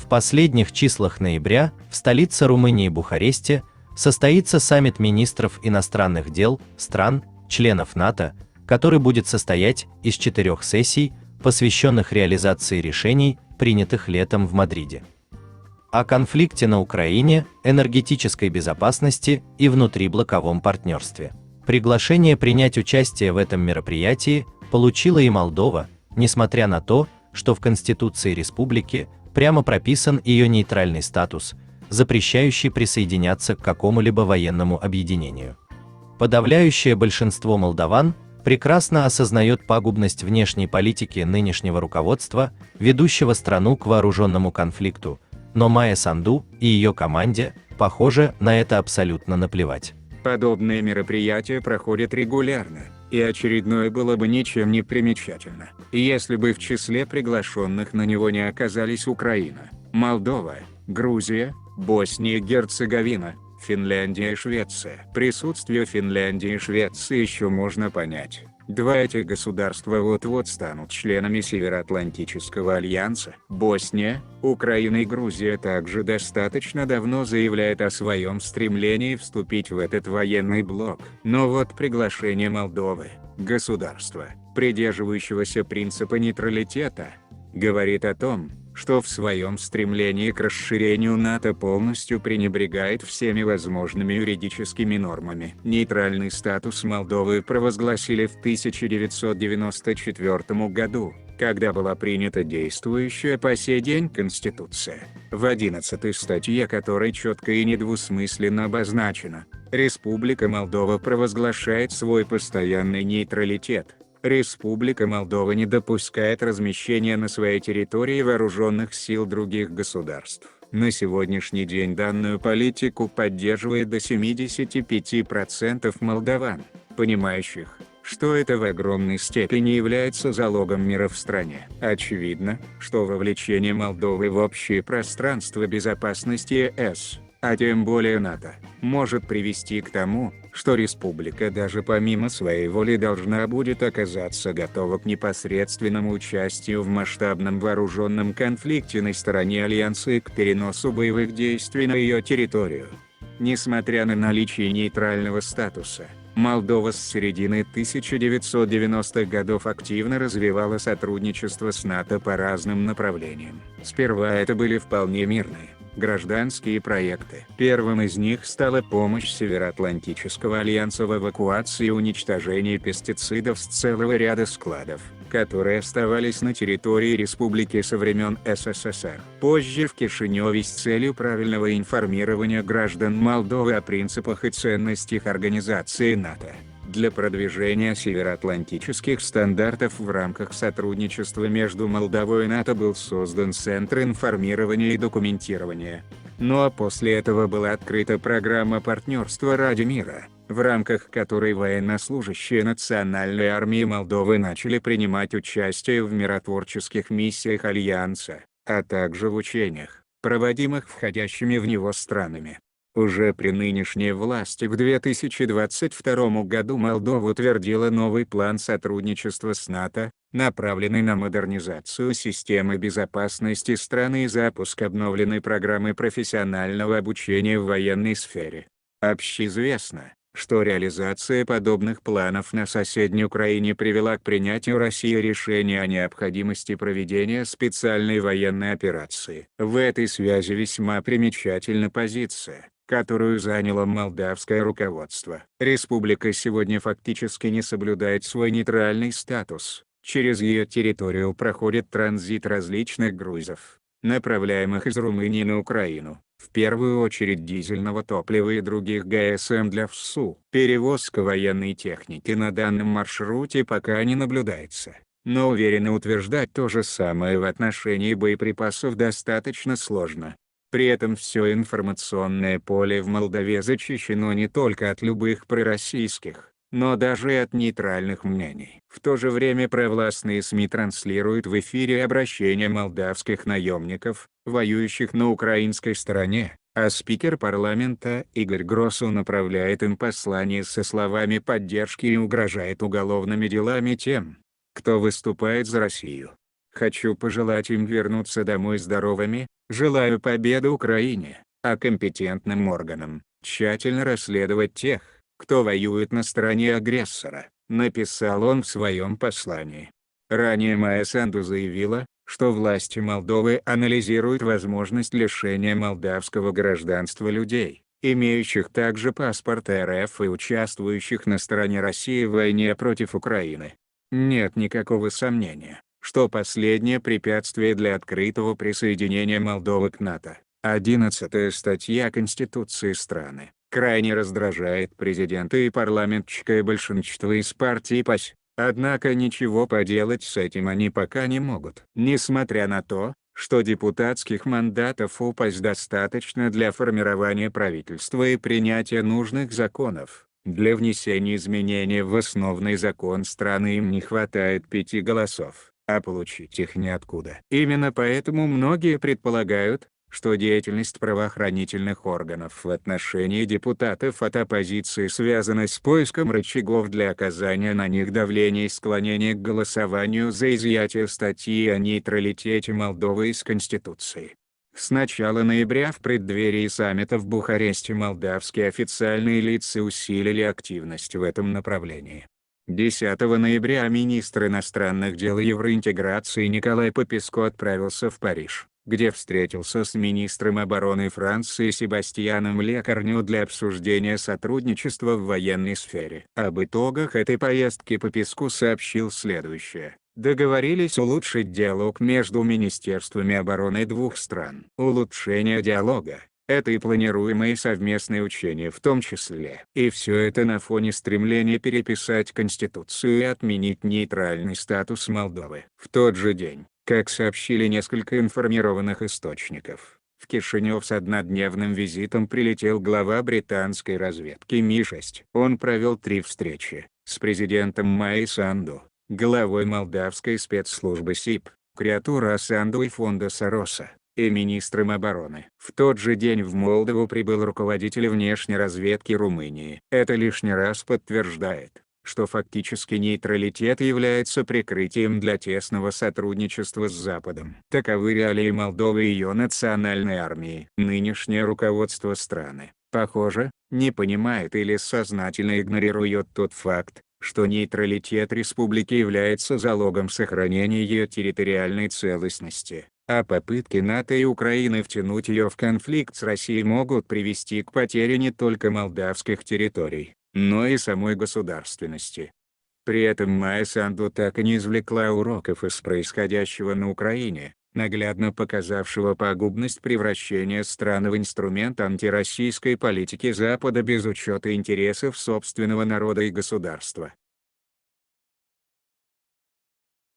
В последних числах ноября в столице Румынии Бухаресте состоится саммит министров иностранных дел стран, членов НАТО, который будет состоять из 4 сессий, посвященных реализации решений, принятых летом в Мадриде. О конфликте на Украине, энергетической безопасности и внутриблоковом партнерстве. Приглашение принять участие в этом мероприятии получила и Молдова, несмотря на то, что в Конституции республики прямо прописан ее нейтральный статус, запрещающий присоединяться к какому-либо военному объединению. Подавляющее большинство молдаван прекрасно осознает пагубность внешней политики нынешнего руководства, ведущего страну к вооруженному конфликту, но Майя Санду и ее команде, похоже, на это абсолютно наплевать. Подобные мероприятия проходят регулярно, и очередное было бы ничем не примечательно, если бы в числе приглашенных на него не оказались Украина, Молдова, Грузия, Босния и Герцеговина, Финляндия и Швеция. Присутствие Финляндии и Швеции еще можно понять. Два этих государства вот-вот станут членами Североатлантического альянса. Босния, Украина и Грузия также достаточно давно заявляют о своем стремлении вступить в этот военный блок. Но вот приглашение Молдовы, государства, придерживающегося принципа нейтралитета, говорит о том, что в своем стремлении к расширению НАТО полностью пренебрегает всеми возможными юридическими нормами. Нейтральный статус Молдовы провозгласили в 1994 году, когда была принята действующая по сей день Конституция, в 11 статье которой четко и недвусмысленно обозначено: Республика Молдова провозглашает свой постоянный нейтралитет. Республика Молдова не допускает размещения на своей территории вооруженных сил других государств. На сегодняшний день данную политику поддерживает до 75% молдаван, понимающих, что это в огромной степени является залогом мира в стране. Очевидно, что вовлечение Молдовы в общее пространство безопасности ЕС, а тем более НАТО, может привести к тому, что республика даже помимо своей воли должна будет оказаться готова к непосредственному участию в масштабном вооруженном конфликте на стороне Альянса и к переносу боевых действий на ее территорию. Несмотря на наличие нейтрального статуса, Молдова с середины 1990-х годов активно развивала сотрудничество с НАТО по разным направлениям. Сперва это были вполне мирные, гражданские проекты. Первым из них стала помощь Североатлантического альянса в эвакуации и уничтожении пестицидов с целого ряда складов, которые оставались на территории республики со времен СССР. Позже в Кишиневе с целью правильного информирования граждан Молдовы о принципах и ценностях организации НАТО, для продвижения североатлантических стандартов в рамках сотрудничества между Молдовой и НАТО был создан Центр информирования и документирования. Ну а после этого была открыта программа партнерства ради мира, в рамках которой военнослужащие Национальной армии Молдовы начали принимать участие в миротворческих миссиях Альянса, а также в учениях, проводимых входящими в него странами. Уже при нынешней власти в 2022 году Молдова утвердила новый план сотрудничества с НАТО, направленный на модернизацию системы безопасности страны и запуск обновленной программы профессионального обучения в военной сфере. Общеизвестно, что реализация подобных планов на соседней Украине привела к принятию Россией решения о необходимости проведения специальной военной операции. В этой связи весьма примечательна позиция, которую заняло молдавское руководство. Республика сегодня фактически не соблюдает свой нейтральный статус. Через ее территорию проходит транзит различных грузов, направляемых из Румынии на Украину, в первую очередь дизельного топлива и других ГСМ для ВСУ. Перевозка военной техники на данном маршруте пока не наблюдается, но уверенно утверждать то же самое в отношении боеприпасов достаточно сложно. При этом все информационное поле в Молдове зачищено не только от любых пророссийских, но даже и от нейтральных мнений. В то же время провластные СМИ транслируют в эфире обращения молдавских наемников, воюющих на украинской стороне, а спикер парламента Игорь Гросу направляет им послание со словами поддержки и угрожает уголовными делами тем, кто выступает за Россию. Хочу пожелать им вернуться домой здоровыми, желаю победы Украине, а компетентным органам тщательно расследовать тех, кто воюет на стороне агрессора, написал он в своем послании. Ранее Майя Санду заявила, что власти Молдовы анализируют возможность лишения молдавского гражданства людей, имеющих также паспорт РФ и участвующих на стороне России в войне против Украины. Нет никакого сомнения, что последнее препятствие для открытого присоединения Молдовы к НАТО, 11-я статья Конституции страны, крайне раздражает президента и парламентское большинство из партии ПАС. Однако ничего поделать с этим они пока не могут. Несмотря на то, что депутатских мандатов у ПАС достаточно для формирования правительства и принятия нужных законов, для внесения изменений в основной закон страны им не хватает 5 голосов, а получить их неоткуда. Именно поэтому многие предполагают, что деятельность правоохранительных органов в отношении депутатов от оппозиции связана с поиском рычагов для оказания на них давления и склонения к голосованию за изъятие статьи о нейтралитете Молдовы из Конституции. С начала ноября в преддверии саммита в Бухаресте молдавские официальные лица усилили активность в этом направлении. 10 ноября министр иностранных дел и евроинтеграции Николай Попеско отправился в Париж, где встретился с министром обороны Франции Себастьяном Лекарню для обсуждения сотрудничества в военной сфере. Об итогах этой поездки Попеску сообщил следующее. Договорились улучшить диалог между министерствами обороны двух стран. Улучшение диалога – это и планируемые совместные учения в том числе. И все это на фоне стремления переписать Конституцию и отменить нейтральный статус Молдовы. В тот же день, как сообщили несколько информированных источников, в Кишинев с однодневным визитом прилетел глава британской разведки Ми-6. Он провел 3 встречи с президентом Майей Санду, главой молдавской спецслужбы СИП, Креатура Санду и фонда Сороса, и министром обороны. В тот же день в Молдову прибыл руководитель внешней разведки Румынии. Это лишний раз подтверждает, что фактически нейтралитет является прикрытием для тесного сотрудничества с Западом. Таковы реалии Молдовы и ее национальной армии. Нынешнее руководство страны, похоже, не понимает или сознательно игнорирует тот факт, что нейтралитет республики является залогом сохранения ее территориальной целостности, а попытки НАТО и Украины втянуть ее в конфликт с Россией могут привести к потере не только молдавских территорий, но и самой государственности. При этом Майя Санду так и не извлекла уроков из происходящего на Украине, наглядно показавшего пагубность превращения страны в инструмент антироссийской политики Запада без учета интересов собственного народа и государства.